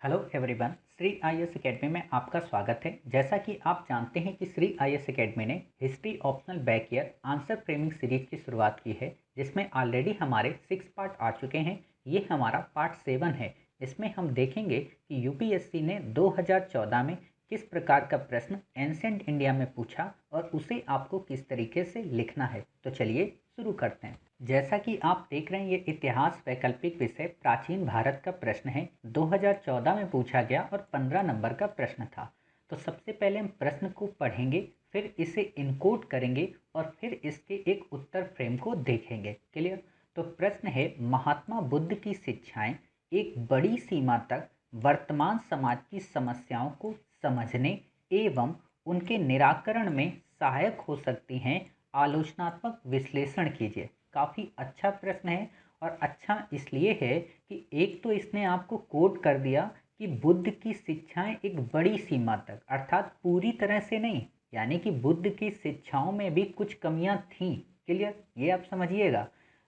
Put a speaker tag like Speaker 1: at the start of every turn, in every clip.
Speaker 1: Hello everyone, Shri IAS academy में आपका स्वागत है। जैसा कि आप जानते हैं कि श्री आईएएस एकेडमी ने history optional back year answer framing series की शुरुआत की है, जिसमें ऑलरेडी हमारे 6 पार्ट आ चुके हैं। ये हमारा पार्ट 7 है। इसमें हम देखेंगे कि यूपीएससी ने 2014 में किस प्रकार का प्रश्न एंशिएंट इंडिया में पूछा और उसे आपको किस तरीके से लिखना है। तो चलिए शुरू करते हैं। जैसा कि आप देख रहे हैं, ये इतिहास वैकल्पिक विषय प्राचीन भारत का प्रश्न है। 2014 में पूछा गया और 15 नंबर का प्रश्न था। तो सबसे पहले हम प्रश्न को पढ़ेंगे, फिर इसे इनकोड करेंगे और फिर इसके एक उत्तर फ्रेम को देखेंगे। क्लियर? तो प्रश्न है, महात्मा बुद्ध की शिक्षाएं एक बड़ी सीमा तक वर्तमान समाज की समस्याओं को समझने एवं उनके निराकरण में सहायक हो सकती हैं। आलोचनात्मक विश्लेषण कीजिए। काफ़ी अच्छा प्रश्न है और अच्छा इसलिए है कि एक तो इसने आपको कोट कर दिया कि बुद्ध की शिक्षाएं एक बड़ी सीमा तक, अर्थात पूरी तरह से नहीं, यानी कि बुद्ध की शिक्षाओं में भी कुछ कमियां थीं। क्लियर? ये आप समझिएगा।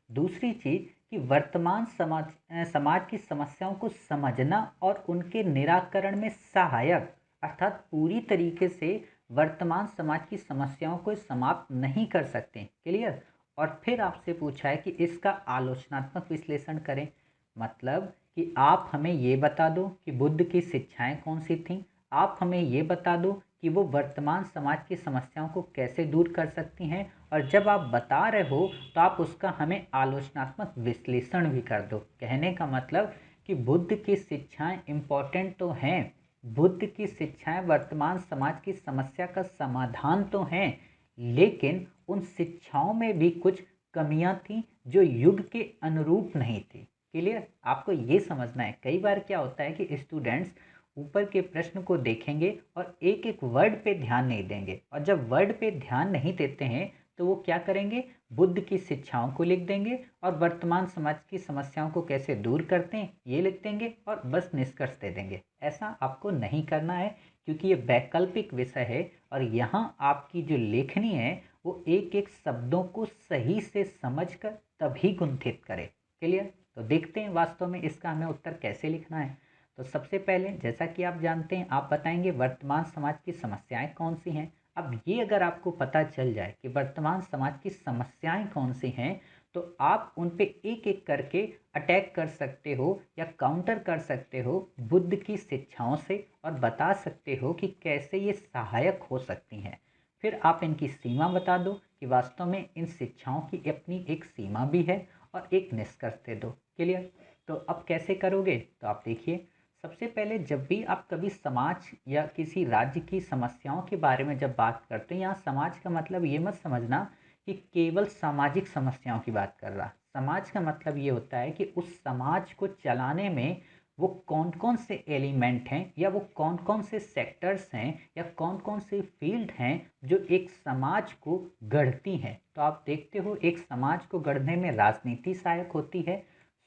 Speaker 1: दूसरी चीज़ कि वर्तमान समाज की समस्याओं को समझना और उनके निराकरण में सहायक, अर्थात पूरी तरीके से वर्तमान समाज की समस्याओं को समाप्त नहीं कर सकते। क्लियर? और फिर आपसे पूछा है कि इसका आलोचनात्मक विश्लेषण करें। मतलब कि आप हमें ये बता दो कि बुद्ध की शिक्षाएं कौन सी थीं, आप हमें ये बता दो कि वो वर्तमान समाज की समस्याओं को कैसे दूर कर सकती हैं, और जब आप बता रहे हो तो आप उसका हमें आलोचनात्मक विश्लेषण भी कर दो। कहने का मतलब कि बुद्ध की शिक्षाएं इम्पोर्टेंट तो हैं, बुद्ध की शिक्षाएं वर्तमान समाज की समस्या का समाधान तो हैं, लेकिन उन शिक्षाओं में भी कुछ कमियां थी जो युग के अनुरूप नहीं थी। क्लियर? आपको ये समझना है। कई बार क्या होता है कि स्टूडेंट्स ऊपर के प्रश्न को देखेंगे और एक एक वर्ड पे ध्यान नहीं देंगे, और जब वर्ड पे ध्यान नहीं देते हैं तो वो क्या करेंगे, बुद्ध की शिक्षाओं को लिख देंगे और वर्तमान समाज की समस्याओं को कैसे दूर करते हैं ये लिख देंगे और बस निष्कर्ष दे देंगे। ऐसा आपको नहीं करना है, क्योंकि ये वैकल्पिक विषय है और यहाँ आपकी जो लेखनी है वो एक एक शब्दों को सही से समझकर तभी गुंथित करे। क्लियर? तो देखते हैं वास्तव में इसका हमें उत्तर कैसे लिखना है। तो सबसे पहले, जैसा कि आप जानते हैं, आप बताएंगे वर्तमान समाज की समस्याएं कौन सी हैं। अब ये अगर आपको पता चल जाए कि वर्तमान समाज की समस्याएं कौन सी हैं, तो आप उन पे एक एक करके अटैक कर सकते हो या काउंटर कर सकते हो बुद्ध की शिक्षाओं से, और बता सकते हो कि कैसे ये सहायक हो सकती हैं। फिर आप इनकी सीमा बता दो कि वास्तव में इन शिक्षाओं की अपनी एक सीमा भी है, और एक निष्कर्ष दे दो। क्लियर? तो अब कैसे करोगे? तो आप देखिए, सबसे पहले जब भी आप कभी समाज या किसी राज्य की समस्याओं के बारे में जब बात करते हैं, यहाँ समाज का मतलब ये मत समझना कि केवल सामाजिक समस्याओं की बात कर रहा। समाज का मतलब ये होता है कि उस समाज को चलाने में वो कौन कौन से एलिमेंट हैं, या वो कौन कौन से सेक्टर्स हैं, या कौन कौन से फील्ड हैं जो एक समाज को गढ़ती हैं। तो आप देखते हो, एक समाज को गढ़ने में राजनीति सहायक होती है,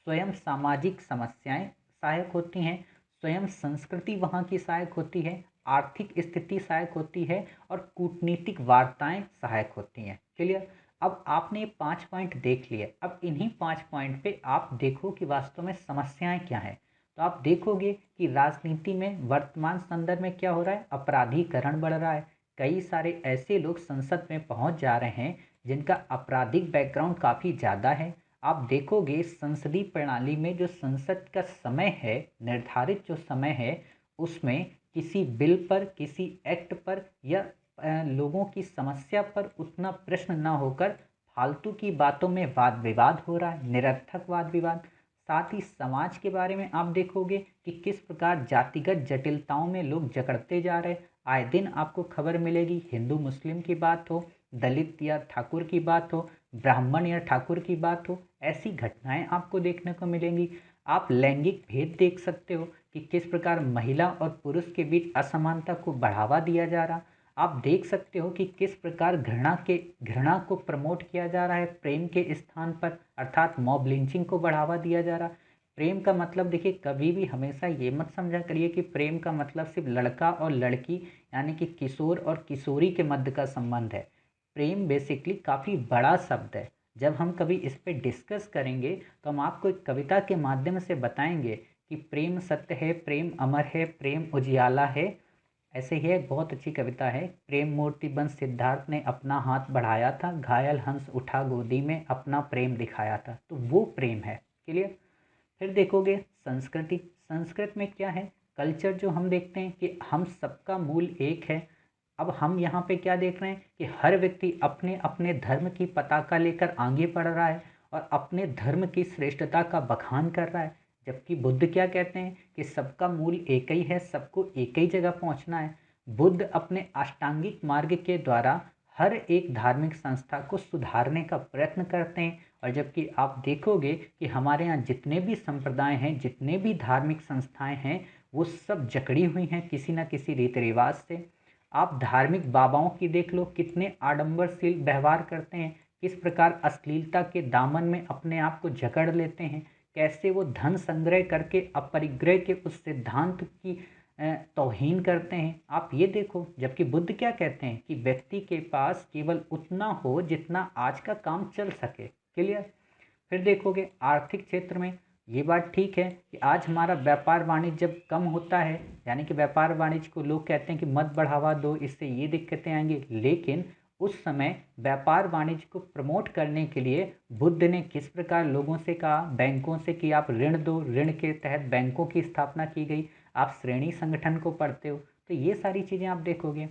Speaker 1: स्वयं सामाजिक समस्याएं सहायक होती हैं, स्वयं संस्कृति वहाँ की सहायक होती है, आर्थिक स्थिति सहायक होती है, और कूटनीतिक वार्ताएं सहायक होती हैं। क्लियर? अब आपने 5 पॉइंट देख लिए। अब इन्हीं 5 पॉइंट पे आप देखो कि वास्तव में समस्याएं क्या हैं। तो आप देखोगे कि राजनीति में वर्तमान संदर्भ में क्या हो रहा है, अपराधीकरण बढ़ रहा है। कई सारे ऐसे लोग संसद में पहुंच जा रहे हैं जिनका आपराधिक बैकग्राउंड काफ़ी ज़्यादा है। आप देखोगे संसदीय प्रणाली में जो संसद का समय है, निर्धारित जो समय है, उसमें किसी बिल पर, किसी एक्ट पर या लोगों की समस्या पर उतना प्रश्न न होकर फालतू की बातों में वाद विवाद हो रहा है, निरर्थक वाद विवाद। साथ ही समाज के बारे में आप देखोगे कि किस प्रकार जातिगत जटिलताओं में लोग जकड़ते जा रहे हैं। आए दिन आपको खबर मिलेगी, हिंदू मुस्लिम की बात हो, दलित या ठाकुर की बात हो, ब्राह्मण या ठाकुर की बात हो, ऐसी घटनाएं आपको देखने को मिलेंगी। आप लैंगिक भेद देख सकते हो कि किस प्रकार महिला और पुरुष के बीच असमानता को बढ़ावा दिया जा रहा। आप देख सकते हो कि किस प्रकार घृणा को प्रमोट किया जा रहा है प्रेम के स्थान पर, अर्थात मॉब लिंचिंग को बढ़ावा दिया जा रहा। प्रेम का मतलब देखिए, कभी भी हमेशा ये मत समझा करिए कि प्रेम का मतलब सिर्फ लड़का और लड़की, यानी कि किशोर और किशोरी के मध्य का संबंध है। प्रेम बेसिकली काफ़ी बड़ा शब्द है। जब हम कभी इस पे डिस्कस करेंगे तो हम आपको एक कविता के माध्यम से बताएंगे कि प्रेम सत्य है, प्रेम अमर है, प्रेम उजियाला है। ऐसे ही एक बहुत अच्छी कविता है, प्रेम मूर्ति बन सिद्धार्थ ने अपना हाथ बढ़ाया था, घायल हंस उठा गोदी में अपना प्रेम दिखाया था। तो वो प्रेम है। क्लियर। फिर देखोगे संस्कृति, संस्कृत में क्या है, कल्चर जो हम देखते हैं कि हम सबका मूल एक है। अब हम यहाँ पे क्या देख रहे हैं कि हर व्यक्ति अपने अपने धर्म की पताका लेकर आगे बढ़ रहा है और अपने धर्म की श्रेष्ठता का बखान कर रहा है। जबकि बुद्ध क्या कहते हैं कि सबका मूल एक ही है, सबको एक ही जगह पहुँचना है। बुद्ध अपने अष्टांगिक मार्ग के द्वारा हर एक धार्मिक संस्था को सुधारने का प्रयत्न करते हैं। और जबकि आप देखोगे कि हमारे यहाँ जितने भी संप्रदाय हैं, जितने भी धार्मिक संस्थाएं हैं, वो सब जकड़ी हुई हैं किसी न किसी रीति रिवाज से। आप धार्मिक बाबाओं की देख लो, कितने आडंबरशील व्यवहार करते हैं, किस प्रकार अश्लीलता के दामन में अपने आप को जकड़ लेते हैं, कैसे वो धन संग्रह करके अपरिग्रह के उस सिद्धांत की तौहीन करते हैं। आप ये देखो, जबकि बुद्ध क्या कहते हैं कि व्यक्ति के पास केवल उतना हो जितना आज का काम चल सके। क्लियर। फिर देखोगे आर्थिक क्षेत्र में ये बात ठीक है कि आज हमारा व्यापार वाणिज्य जब कम होता है, यानी कि व्यापार वाणिज्य को लोग कहते हैं कि मत बढ़ावा दो, इससे ये दिक्कतें आएंगी। लेकिन उस समय व्यापार वाणिज्य को प्रमोट करने के लिए बुद्ध ने किस प्रकार लोगों से कहा, बैंकों से कि आप ऋण दो, ऋण के तहत बैंकों की स्थापना की गई। आप श्रेणी संगठन को पढ़ते हो तो ये सारी चीज़ें आप देखोगे।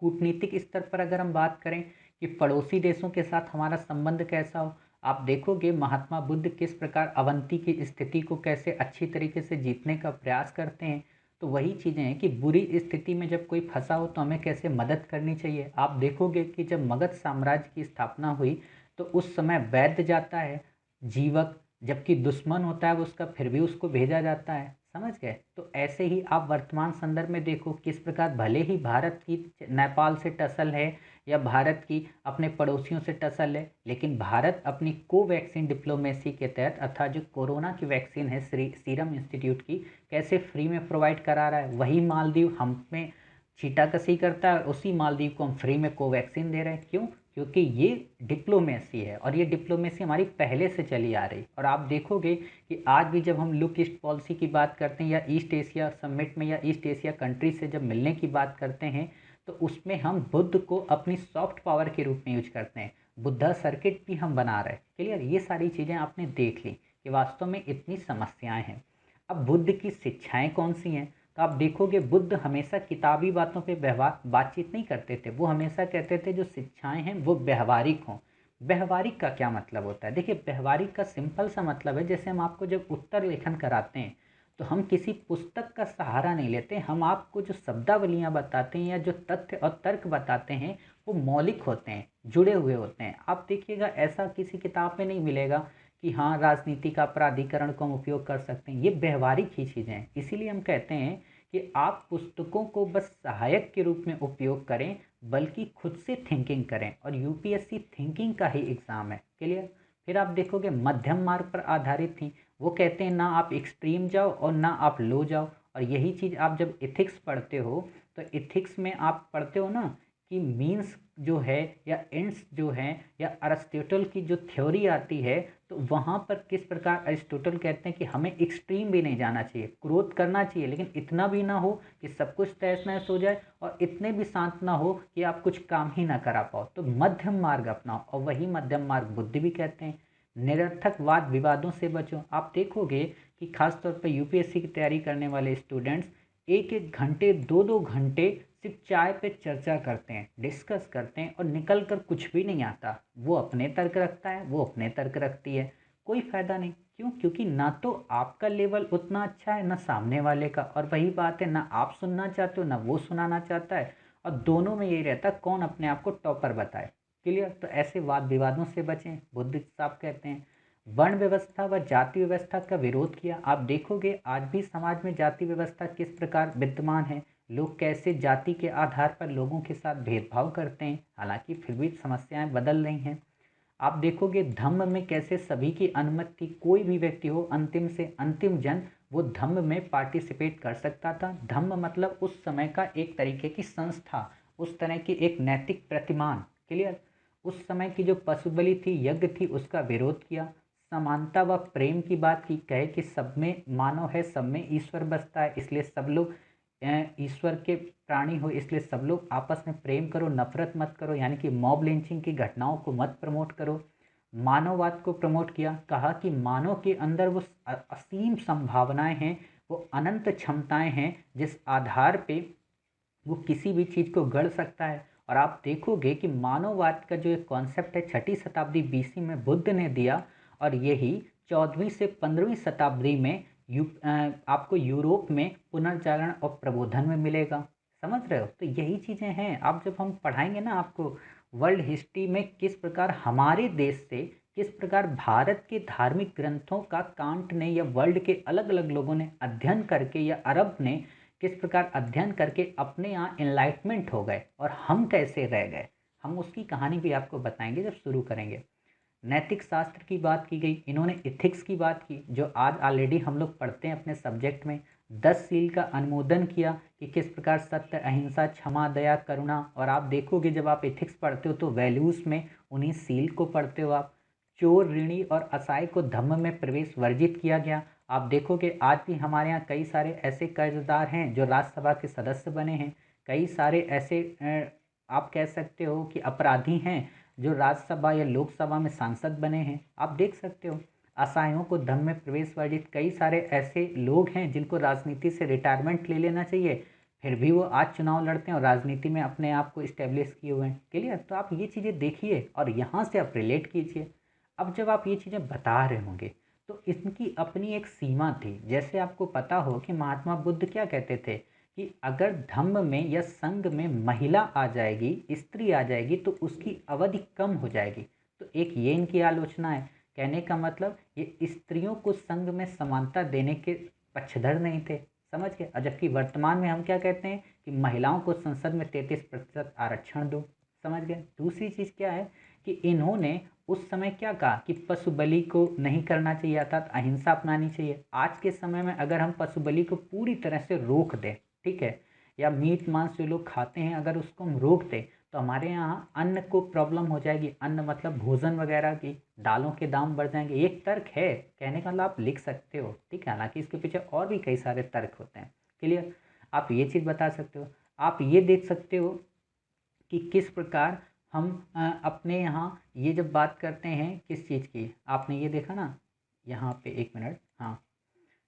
Speaker 1: कूटनीतिक स्तर पर अगर हम बात करें कि पड़ोसी देशों के साथ हमारा संबंध कैसा हो, आप देखोगे महात्मा बुद्ध किस प्रकार अवंती की स्थिति को कैसे अच्छी तरीके से जीतने का प्रयास करते हैं। तो वही चीज़ें हैं कि बुरी स्थिति में जब कोई फंसा हो तो हमें कैसे मदद करनी चाहिए। आप देखोगे कि जब मगध साम्राज्य की स्थापना हुई तो उस समय वैद्य जाता है, जीवक, जबकि दुश्मन होता है उसका फिर भी उसको भेजा जाता है। समझ गए। तो ऐसे ही आप वर्तमान संदर्भ में देखो किस प्रकार भले ही भारत की नेपाल से टसल है या भारत की अपने पड़ोसियों से टसल है, लेकिन भारत अपनी कोवैक्सीन डिप्लोमेसी के तहत अर्थात जो कोरोना की वैक्सीन है सीरम इंस्टीट्यूट की, कैसे फ्री में प्रोवाइड करा रहा है। वही मालदीव हम में छीटाकशी करता है और उसी मालदीव को हम फ्री में कोवैक्सीन दे रहे हैं। क्यों? क्योंकि ये डिप्लोमेसी है और ये डिप्लोमेसी हमारी पहले से चली आ रही। और आप देखोगे कि आज भी जब हम लुक ईस्ट पॉलिसी की बात करते हैं या ईस्ट एशिया समिट में या ईस्ट एशिया कंट्री से जब मिलने की बात करते हैं तो उसमें हम बुद्ध को अपनी सॉफ्ट पावर के रूप में यूज करते हैं। बुद्धा सर्किट भी हम बना रहे हैं। क्लियर। ये सारी चीज़ें आपने देख ली कि वास्तव में इतनी समस्याएं हैं। अब बुद्ध की शिक्षाएं कौन सी हैं? तो आप देखोगे बुद्ध हमेशा किताबी बातों पे व्यवहार बातचीत नहीं करते थे। वो हमेशा कहते थे जो शिक्षाएं हैं वो व्यवहारिक हों। व्यवहारिक का क्या मतलब होता है? देखिए, व्यवहारिक का सिंपल सा मतलब है, जैसे हम आपको जब उत्तर लेखन कराते हैं तो हम किसी पुस्तक का सहारा नहीं लेते। हम आपको जो शब्दावलियाँ बताते हैं या जो तथ्य और तर्क बताते हैं वो मौलिक होते हैं, जुड़े हुए होते हैं। आप देखिएगा ऐसा किसी किताब में नहीं मिलेगा कि हाँ राजनीति का प्राधिकरण को हम उपयोग कर सकते हैं। ये व्यवहारिक ही चीज़ें हैं। इसीलिए हम कहते हैं कि आप पुस्तकों को बस सहायक के रूप में उपयोग करें, बल्कि खुद से थिंकिंग करें। और यूपीएससी थिंकिंग का ही एग्ज़ाम है। क्लियर। फिर आप देखोगे मध्यम मार्ग पर आधारित थी। वो कहते हैं ना आप एक्सट्रीम जाओ और ना आप लो जाओ। और यही चीज़ आप जब इथिक्स पढ़ते हो तो इथिक्स में आप पढ़ते हो ना कि मीन्स जो है या एंड्स जो हैं या अरिस्टोटल की जो थ्योरी आती है, तो वहाँ पर किस प्रकार अरिस्टोटल कहते हैं कि हमें एक्सट्रीम भी नहीं जाना चाहिए, क्रोध करना चाहिए लेकिन इतना भी ना हो कि सब कुछ तहस नहस हो जाए और इतने भी शांत ना हो कि आप कुछ काम ही ना करा पाओ। तो मध्यम मार्ग अपनाओ। और वही मध्यम मार्ग बुद्ध भी कहते हैं। निरर्थक वाद विवादों से बचो। आप देखोगे कि खासतौर पर यूपीएससी की तैयारी करने वाले स्टूडेंट्स एक एक घंटे दो दो घंटे सिर्फ चाय पे चर्चा करते हैं, डिस्कस करते हैं और निकल कर कुछ भी नहीं आता। वो अपने तर्क रखता है, वो अपने तर्क रखती है, कोई फायदा नहीं। क्यों? क्योंकि ना तो आपका लेवल उतना अच्छा है ना सामने वाले का। और वही बात है, ना आप सुनना चाहते हो ना वो सुनाना चाहता है। और दोनों में यही रहता है कौन अपने आप को टॉपर बताए। क्लियर। तो ऐसे वाद विवादों से बचें। बुद्ध साहब कहते हैं वर्ण व्यवस्था व जाति व्यवस्था का विरोध किया। आप देखोगे आज भी समाज में जाति व्यवस्था किस प्रकार विद्यमान है। लोग कैसे जाति के आधार पर लोगों के साथ भेदभाव करते हैं। हालांकि फिर भी समस्याएं बदल रही हैं। आप देखोगे धम्म में कैसे सभी की अनुमति, कोई भी व्यक्ति हो अंतिम से अंतिम जन वो धम्म में पार्टिसिपेट कर सकता था। धम्म मतलब उस समय का एक तरीके की संस्था, उस तरह की एक नैतिक प्रतिमान। क्लियर। उस समय की जो पशु बलि थी, यज्ञ थी, उसका विरोध किया। समानता व प्रेम की बात की, कहे कि सब में मानव है, सब में ईश्वर बसता है, इसलिए सब लोग ईश्वर के प्राणी हो, इसलिए सब लोग आपस में प्रेम करो, नफरत मत करो, यानी कि मॉब लिंचिंग की घटनाओं को मत प्रमोट करो। मानववाद को प्रमोट किया, कहा कि मानव के अंदर वो असीम संभावनाएं हैं, वो अनंत क्षमताएं हैं जिस आधार पे वो किसी भी चीज़ को गढ़ सकता है। और आप देखोगे कि मानववाद का जो एक कॉन्सेप्ट है 6ठी शताब्दी बीसी में बुद्ध ने दिया, और यही 14वीं से 15वीं शताब्दी में आपको यूरोप में पुनर्जागरण और प्रबोधन में मिलेगा। समझ रहे हो? तो यही चीज़ें हैं। आप जब हम पढ़ाएंगे ना आपको वर्ल्ड हिस्ट्री में किस प्रकार हमारे देश से, किस प्रकार भारत के धार्मिक ग्रंथों का कांट ने या वर्ल्ड के अलग अलग लोगों ने अध्ययन करके, या अरब ने किस प्रकार अध्ययन करके अपने यहाँ एनलाइटमेंट हो गए और हम कैसे रह गए, हम उसकी कहानी भी आपको बताएंगे जब शुरू करेंगे। नैतिक शास्त्र की बात की गई, इन्होंने इथिक्स की बात की जो आज ऑलरेडी हम लोग पढ़ते हैं अपने सब्जेक्ट में। 10 सील का अनुमोदन किया कि किस प्रकार सत्य, अहिंसा, क्षमा, दया, करुणा। और आप देखोगे जब आप इथिक्स पढ़ते हो तो वैल्यूज़ में उन्हीं सील को पढ़ते हो आप। चोर, ऋणी और असहाय को धम्म में प्रवेश वर्जित किया गया। आप देखोगे आज भी हमारे यहाँ कई सारे ऐसे कर्जदार हैं जो राज्यसभा के सदस्य बने हैं, कई सारे ऐसे आप कह सकते हो कि अपराधी हैं जो राज्यसभा या लोकसभा में सांसद बने हैं। आप देख सकते हो असहायों को धम्म में प्रवेश वर्जित, कई सारे ऐसे लोग हैं जिनको राजनीति से रिटायरमेंट ले लेना चाहिए, फिर भी वो आज चुनाव लड़ते हैं और राजनीति में अपने आप को इस्टेब्लिश किए हुए हैं। क्लियर? तो आप ये चीज़ें देखिए और यहाँ से आप रिलेट कीजिए। अब जब आप ये चीज़ें बता रहे होंगे तो इनकी अपनी एक सीमा थी। जैसे आपको पता हो कि महात्मा बुद्ध क्या कहते थे कि अगर धम्म में या संघ में महिला आ जाएगी, स्त्री आ जाएगी, तो उसकी अवधि कम हो जाएगी। तो एक ये इनकी आलोचना है। कहने का मतलब ये स्त्रियों को संघ में समानता देने के पक्षधर नहीं थे। समझ गए? और जबकि वर्तमान में हम क्या कहते हैं कि महिलाओं को संसद में 33% आरक्षण दो। समझ गए? दूसरी चीज़ क्या है कि इन्होंने उस समय क्या कहा कि पशु बलि को नहीं करना चाहिए, अर्थात अहिंसा अपनानी चाहिए। आज के समय में अगर हम पशु बलि को पूरी तरह से रोक दें, ठीक है, या मीट मांस जो लोग खाते हैं अगर उसको हम रोक दें, तो हमारे यहाँ अन्न को प्रॉब्लम हो जाएगी। अन्न मतलब भोजन वगैरह की, दालों के दाम बढ़ जाएंगे। ये एक तर्क है, कहने का मतलब आप लिख सकते हो, ठीक है। हालांकि इसके पीछे और भी कई सारे तर्क होते हैं। क्लियर? आप ये चीज़ बता सकते हो। आप ये देख सकते हो कि किस प्रकार हम अपने यहाँ ये जब बात करते हैं किस चीज़ की, आपने ये देखा ना यहाँ पे, एक मिनट, हाँ,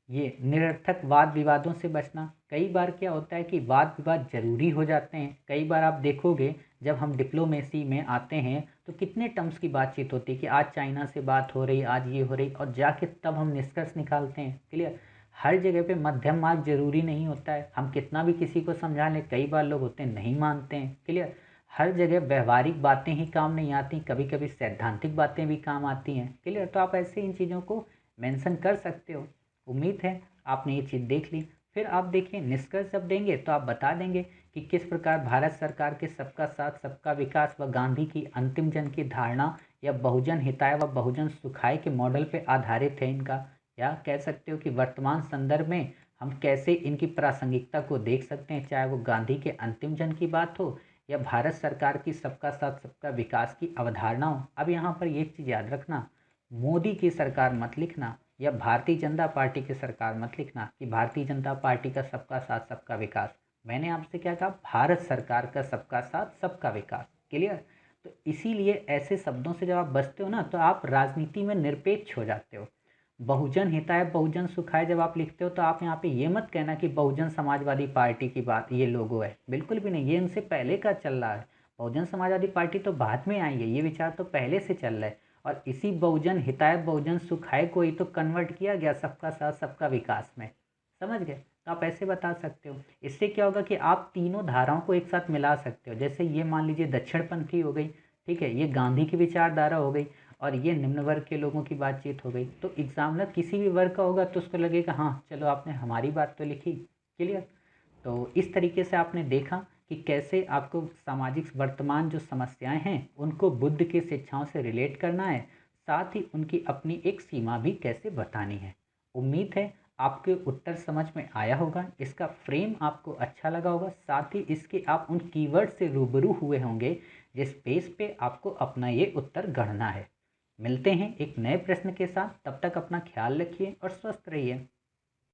Speaker 1: ये निरर्थक वाद विवादों से बचना। कई बार क्या होता है कि वाद विवाद जरूरी हो जाते हैं। कई बार आप देखोगे जब हम डिप्लोमेसी में आते हैं तो कितने टर्म्स की बातचीत होती है कि आज चाइना से बात हो रही, आज ये हो रही, और जाके तब हम निष्कर्ष निकालते हैं। क्लियर? हर जगह पे मध्यम मार्ग जरूरी नहीं होता है। हम कितना भी किसी को समझा लें, कई बार लोग होते हैं नहीं मानते हैं। क्लियर? हर जगह व्यवहारिक बातें ही काम नहीं आती, कभी कभी सैद्धांतिक बातें भी काम आती हैं। क्लियर? तो आप ऐसे इन चीज़ों को मेंशन कर सकते हो। उम्मीद है आपने ये चीज़ देख ली। फिर आप देखिए निष्कर्ष जब देंगे तो आप बता देंगे कि किस प्रकार भारत सरकार के सबका साथ सबका विकास व गांधी की अंतिम जन की धारणा या बहुजन हिताय व बहुजन सुखाय के मॉडल पर आधारित है इनका। या कह सकते हो कि वर्तमान संदर्भ में हम कैसे इनकी प्रासंगिकता को देख सकते हैं, चाहे वो गांधी के अंतिम जन की बात हो या भारत सरकार की सबका साथ सबका विकास की अवधारणा हो। अब यहाँ पर एक चीज़ याद रखना, मोदी की सरकार मत लिखना या भारतीय जनता पार्टी की सरकार मत लिखना कि भारतीय जनता पार्टी का सबका साथ सबका विकास। मैंने आपसे क्या कहा? भारत सरकार का सबका साथ सबका विकास। क्लियर? तो इसीलिए ऐसे शब्दों से जब आप बचते हो ना तो आप राजनीति में निरपेक्ष हो जाते हो। बहुजन हिताय बहुजन सुखाय जब आप लिखते हो तो आप यहाँ पे ये मत कहना कि बहुजन समाजवादी पार्टी की बात ये लोगो है, बिल्कुल भी नहीं। ये इनसे पहले का चल रहा है। बहुजन समाजवादी पार्टी तो बाद में आई है, ये विचार तो पहले से चल रहा है। और इसी बहुजन हिताय बहुजन सुखाय को ही तो कन्वर्ट किया गया सबका साथ सबका विकास में। समझ गए? तो आप ऐसे बता सकते हो। इससे क्या होगा कि आप तीनों धाराओं को एक साथ मिला सकते हो। जैसे ये मान लीजिए दक्षिणपंथी हो गई, ठीक है, ये गांधी की विचारधारा हो गई, और ये निम्न वर्ग के लोगों की बातचीत हो गई। तो एग्जामिनर किसी भी वर्ग का होगा तो उसको लगेगा हाँ चलो आपने हमारी बात तो लिखी। क्लियर? तो इस तरीके से आपने देखा कि कैसे आपको सामाजिक वर्तमान जो समस्याएं हैं उनको बुद्ध की शिक्षाओं से रिलेट करना है, साथ ही उनकी अपनी एक सीमा भी कैसे बतानी है। उम्मीद है आपके उत्तर समझ में आया होगा, इसका फ्रेम आपको अच्छा लगा होगा, साथ ही इसके आप उन कीवर्ड से रूबरू हुए होंगे जिस बेस पे आपको अपना ये उत्तर गढ़ना है। मिलते हैं एक नए प्रश्न के साथ, तब तक अपना ख्याल रखिए और स्वस्थ रहिए।